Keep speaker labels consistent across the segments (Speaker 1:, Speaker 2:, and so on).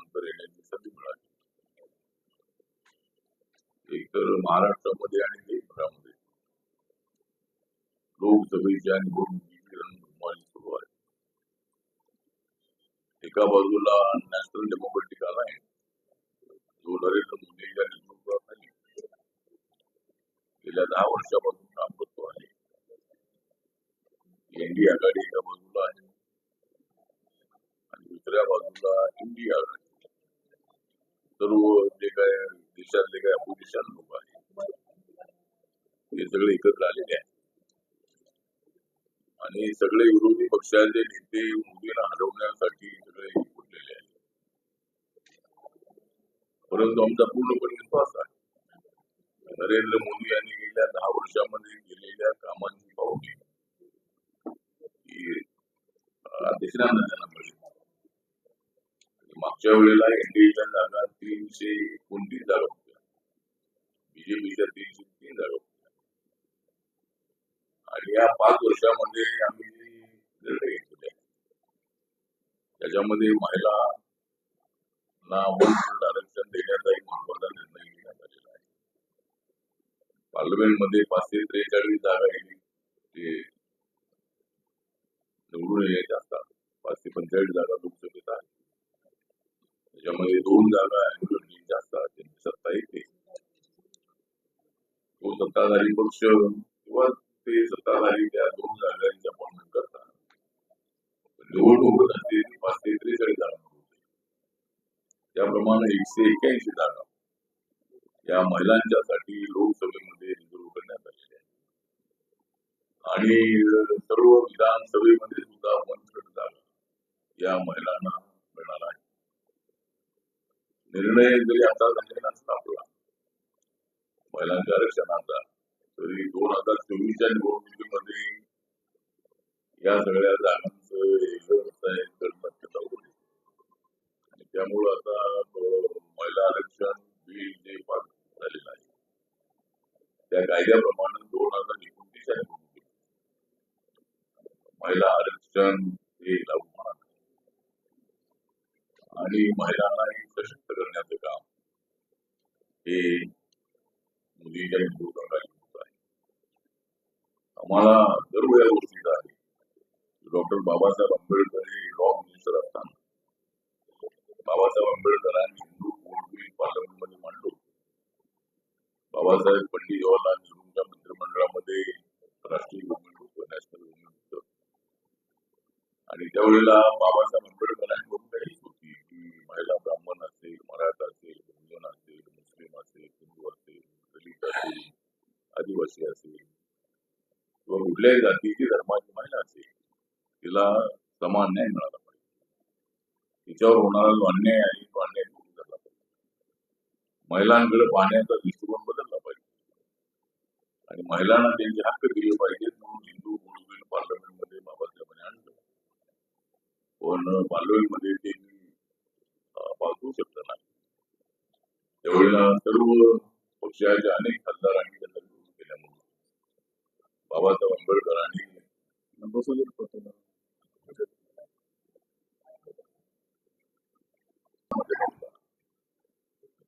Speaker 1: नंतर येण्याची संधी मिळाली. एकतर महाराष्ट्रामध्ये आणि देशभरामध्ये लोकसभेच्या निवडणुकीची रणधुमाळी सुरू आहे. एका बाजूला नॅशनल डेमोक्रेटिक अलायन्स जो नरेंद्र मोदींच्या नेतृत्वाखाली गेल्या 10 वर्षापासून काम करतो आहे. एनडीए आघाडी एका बाजूला आहे आणि दुसऱ्या बाजूला इंडिया आघाडी. सर्व जे काय देशातले काय अपोजिशन लोक आहेत हे सगळे एकत्र आलेले आहेत आणि सगळे विरोधी पक्षाचे नेते मोदींना हरवण्यासाठी सगळे एकवटलेले आहेत. परंतु आमचा पूर्णपणे विश्वास आहे नरेंद्र मोदी यांनी गेल्या 10 वर्षामध्ये केलेल्या कामांची पावती देशांना त्यांना मिळेल. मागच्या वेळेला एनडीएच्या जागा 329 जागा होत्या, बीजेपीच्या 303 जागा होत्या आणि या 5 वर्षामध्ये आम्ही निर्णय घेतले त्याच्यामध्ये महिलांना आरक्षण देण्याचाही महत्वाचा निर्णय घेण्यात आलेला आहे. पार्लमेंटमध्ये 543 जागा येईल ते निवडून येण्याचे असतात. 545 जागा लोकसभेत आहेत, त्याच्यामध्ये 2 जागा निवडणुकीच्या असतात, त्यांची सत्ता येते. तो सत्ताधारी पक्ष किंवा ते सत्ताधारी त्या 2 जागांची अपॉइंटमेंट करतात. निवडणूक असते 543 जागा होते, त्याप्रमाणे 181 जागा या महिलांच्यासाठी लोकसभेमध्ये रिझर्व करण्यात आलेल्या आहे आणि सर्व विधानसभेमध्ये सुद्धा 1/3 जागा या महिलांना मिळणार आहे. निर्णय जरी आता झालेला नसला आपला महिलांच्या आरक्षणाचा तरी 2024च्या निवडणुकीमध्ये या सगळ्या जागांचं शक्यता होती आणि त्यामुळं आता महिला आरक्षण बिल जे पास झालेलं आहे त्या कायद्याप्रमाणे 2029च्या निवडणुकीत महिला आरक्षण हे लागू होणार आणि महिलांनाही सशक्त करण्याचं काम हे मोदींच्या नेतृत्वाखाली होत आहे. आम्हाला गर्व या गोष्टीचा आहे. डॉक्टर बाबासाहेब आंबेडकर हे लॉ मिनिस्टर असताना बाबासाहेब आंबेडकरांनी हिंदू कोड बिल पार्लमेंटमध्ये मांडलो. बाबासाहेब पंडित जवाहरलाल नेहरूंच्या मंत्रिमंडळामध्ये राष्ट्रीय गव्हर्नमेंट होतं, नॅशनल गव्हर्नमेंट होतं आणि त्यावेळेला बाबासाहेब आंबेडकरांनी भूमिका होती की महिला ब्राह्मण असेल, मराठा असेल, बहुजन असेल, मुस्लिम असेल, हिंदू असेल, दलित असेल, आदिवासी असेल किंवा कुठल्याही जातीची धर्माची महिला असेल तिला समान न्याय मिळाला पाहिजे. तिच्यावर होणारा जो अन्याय आहे तो अन्याय दूर झाला पाहिजे. महिलांकडे पाहण्याचा दृष्टिकोन बदलला पाहिजे आणि महिलांना त्यांचे हक्क दिले पाहिजेत म्हणून हिंदू कोड बिल पार्लमेंटमध्ये बाबासाहेबांनी आणलं. पण पार्लमेंटमध्ये ते पाठवू शकलं नाही. त्यावेळेला सर्व पक्षाच्या अनेक खासदारांनी त्यांना विरोध केल्यामुळे बाबासाहेब आंबेडकरांनी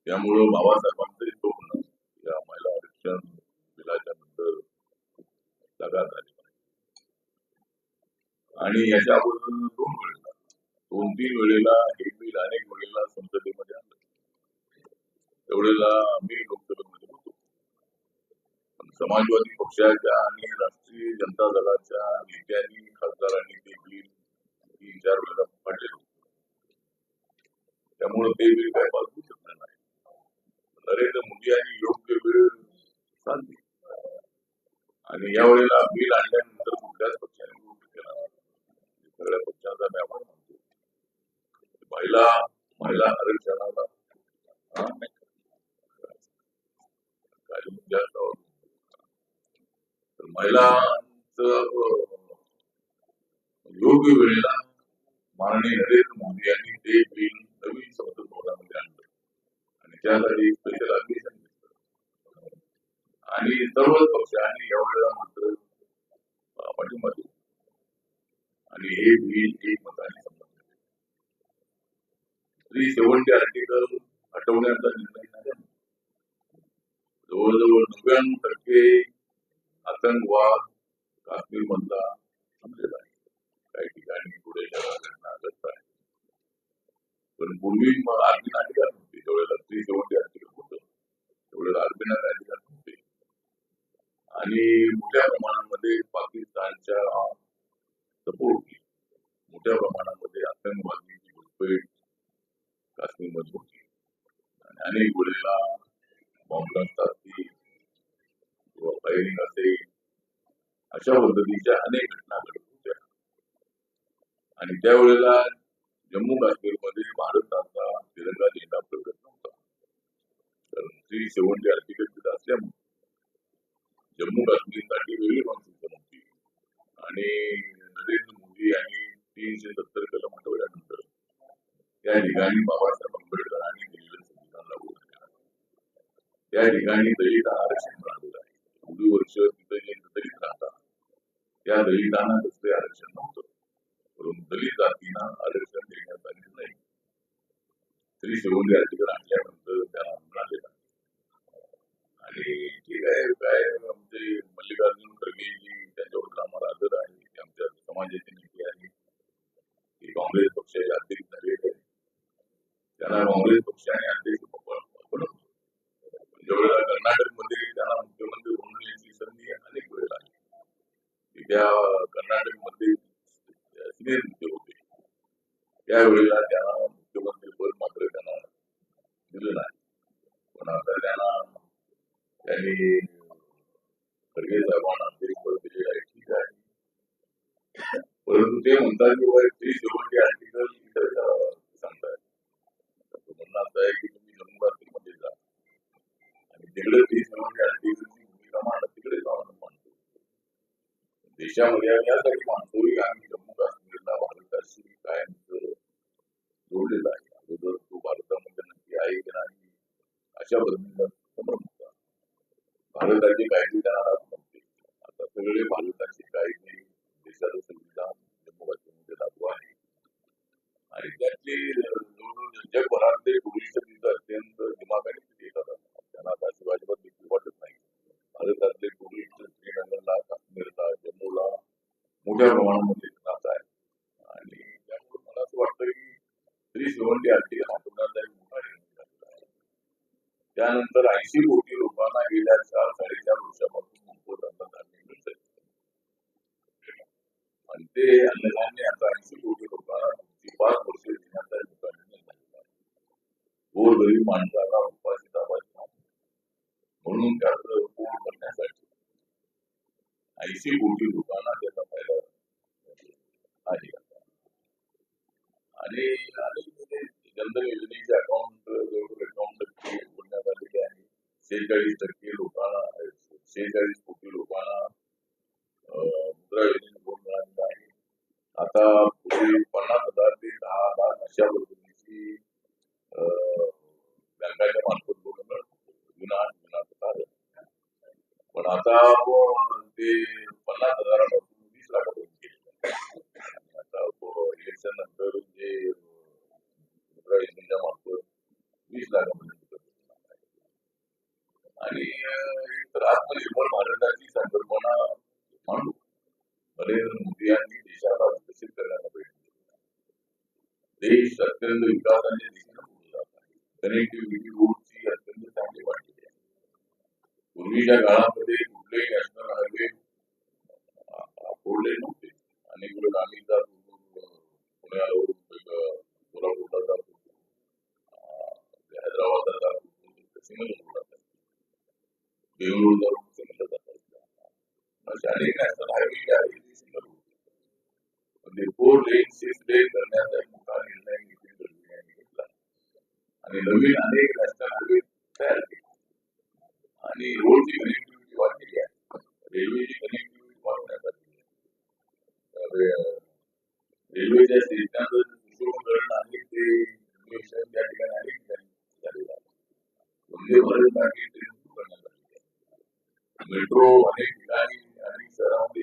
Speaker 1: त्यामुळं बाबासाहेबांचं धोरण या महिला आरक्षण बिलाच्या नंतर जागा झाली आणि याच्या अगोदर 2-3 वेळेला हे बिल अनेक वेळेला संसदेमध्ये आणलं. त्यावेळेला आम्ही लोकसभेमध्ये होतो. समाजवादी पक्षाच्या आणि राष्ट्रीय जनता दलाच्या नेत्यांनी खासदारांनी ते बिल 3-4 वेळेला काढले होते. त्यामुळे ते बिल काय पास होऊ शकलं नाही. नरेंद्र मोदी यांनी योग्य वेळ साधली आणि यावेळेला बिल आणल्यानंतर कुठल्याच पक्षाने विरोध केला. सगळ्या पक्षांचा मी आभार मानतो. महिला आरक्षणाला महिलांचं योग्य वेळेला माननीय नरेंद्र मोदी यांनी ते बिल नवीन संसद भवनामध्ये आणलं आणि त्यासाठी स्पेशल अधिवेशन घेतलं आणि सर्वच पक्षांनी यावेळेला मात्र पाठिंबा दिला आणि हे बिल एकमताने संमत झाले. 370 आर्टिकल हटवण्याचा निर्णय झाला. जवळजवळ 99% आतंकवाद काश्मीर मधला थांबलेला आहे. काही ठिकाणी पुढे घटना घडत आहे, पण पूर्वी मग आर्मीला अधिकार नव्हते. त्यावेळेला 370 आर्टिकल होतं, त्यावेळेला आर्मीला अधिकार नव्हते. आणि मोठ्या प्रमाणामध्ये पाकिस्तानच्या सपोर्ट, मोठ्या प्रमाणामध्ये आतंकवादीची घुसपेट काश्मीरमध्ये होती. आणि अनेक वेळेला बॉम्बलास्ट असतील किंवा फायरिंग असेल, अशा पद्धतीच्या अनेक घटना घडत होत्या. आणि त्यावेळेला जम्मू काश्मीरमध्ये भारताचा तिरंगा झेंडा प्रगट नव्हता, कारण 370 आर्टिकल तिथं असल्यामुळे जम्मू काश्मीरसाठी वेगळी कॉन्स्टिट्यूशन होती. आणि नरेंद्र मोदी यांनी 370 कलम हटवल्यानंतर त्या ठिकाणी बाबासाहेब आंबेडकरांनी दिलेलं संविधान लागू झालं. त्या ठिकाणी दलितांना आरक्षण मिळालेलं आहे. एवढी वर्ष तिथे जे दलित राहतात त्या दलितांना कसले आरक्षण नव्हतं, परंतु दलित जातींना आरक्षण देण्यात आलेलं नाही. 370 आर्टिकल आणल्यानंतर त्यांना मिळालेलं. आणि ठीक आहे, काय आमचे मल्लिकार्जुन खरगेजी, त्यांच्याबद्दल आम्हाला आदर आहे, ते आमच्या समाजाचे नेते आहेत, ते काँग्रेस पक्षाचे अध्यक्ष झालेले आहेत. त्यांना काँग्रेस पक्षाने अध्यक्ष बनवलं. ज्यावेळेला कर्नाटकमध्ये त्यांना मुख्यमंत्री बनवण्याची संधी अनेक वेळेला आली. त्या कर्नाटकमध्ये सिनियर नेते होते, त्यावेळेला त्यांना मुख्यमंत्री पद मात्र त्यांना दिलं नाही. पण आता त्यांनी खरगे साहेबांना अध्यक्षपद दिलेलं आहे, ठीक आहे. परंतु ते म्हणतात की 370 आर्टिकल इतर सांगताय. म्हणणं असं आहे की तुम्ही जम्मू काश्मीरमध्ये जा आणि तिकडे 370 आर्टिकलची भूमिका मांडा, तिकडे जाऊन मांडतो. देशामध्ये आम्ही यासाठी मानतो की आम्ही जम्मू काश्मीरला भारताशी कायम जोडलेला आहे. अगोदर तो भारतामध्ये नक्की आहे की नाही अशा पद्धतीचा संभ्रम होता. भारताचे कायदे त्यांना लागू नव्हते. आता सगळे भारताचे कायदे, देशाचं संविधान जम्मू काश्मीरमध्ये लागू आहे. आणि त्यातले जगभरातले टुरिस्ट तिथं अत्यंत दिमागाने तिथे येतात. त्यांना आता अजिबात देखील वाटत नाही. भारतातले टुरिस्ट श्रीनगरला, काश्मीरला, जम्मूला मोठ्या प्रमाणामध्ये जात आहे. आणि त्यामुळे मला असं वाटतं की 370 आर्टिकल हटवण्याचा एक मोठा निर्णय झालेला आहे. त्यानंतर 80 कोटी लोकांना गेल्या 4-4.5 वर्षापासून मोफत अन्नधान्य मिळत आहे. आणि ते अन्नधान्य आता 80 कोटी लोकांना 5 वर्ष देण्याचा मोठा निर्णय झालेला आहे. गोरगरीब माणसाला उपाशी दाबायचं नाही, म्हणून त्याचं पोट भरण्यासाठी 80 कोटी लोकांना त्याचा फायदा आहे. आणि जनधन योजनेचे अकाउंट उघडण्यात आलेले आहे. 46% लोकांना, 46 कोटी लोकांना मुद्रा योजनेने लोन मिळालेलं आहे. आता पुढे 50,000 ते 10,000 अशा पद्धतीची बँकाच्या मार्फत लोन मिळत होतं. पण आता ते 50,000पासून 20 लाखापर्यंत गेले. आता इलेक्शन नंतर जे मुद्रा योजनेच्या मार्फत 20 लाखापर्यंत. आणि तर आत्मनिर्भर भारताची संकल्पना मांडू नरेंद्र मोदी यांनी देशाला विकसित करण्याचा प्रयत्न केला. देश अत्यंत विकासाच्या दिशेने पुढे जात आहे. कनेक्टिव्हिटी रोडची अत्यंत चांगली वाढलेली आहे. पूर्वीच्या काळामध्ये कुठलेही नॅशनल हायवे फोडले नव्हते. अनेक वेळेला आम्ही जातो, पुण्यावरून कोल्हापूरला जातो, हैदराबादला जातो, सिंगल रोड जातात, बेंगळूरला रोड सिंगल जातात. अनेक नॅशनल हायवे आहे ते सिंगल रोड. म्हणजे 4 लेन 6 लेन करण्याचा एक मोठा निर्णय नितीन गडकरी यांनी घेतला आणि नवीन अनेक नॅशनल हायवे तयार केले. आणि रोडची कनेक्टिव्हिटी वाढलेली आहे, रेल्वेची कनेक्टिव्हिटी वाढवण्यासाठी रेल्वेच्या स्टेशनचं सुशोभीकरण आहे ते त्या ठिकाणी अनेक ठिकाणी झालेलं आहे. वंदे भारतसाठी ट्रेन सुरू करण्यात आलेली आहे. मेट्रो अनेक ठिकाणी अनेक शहरामध्ये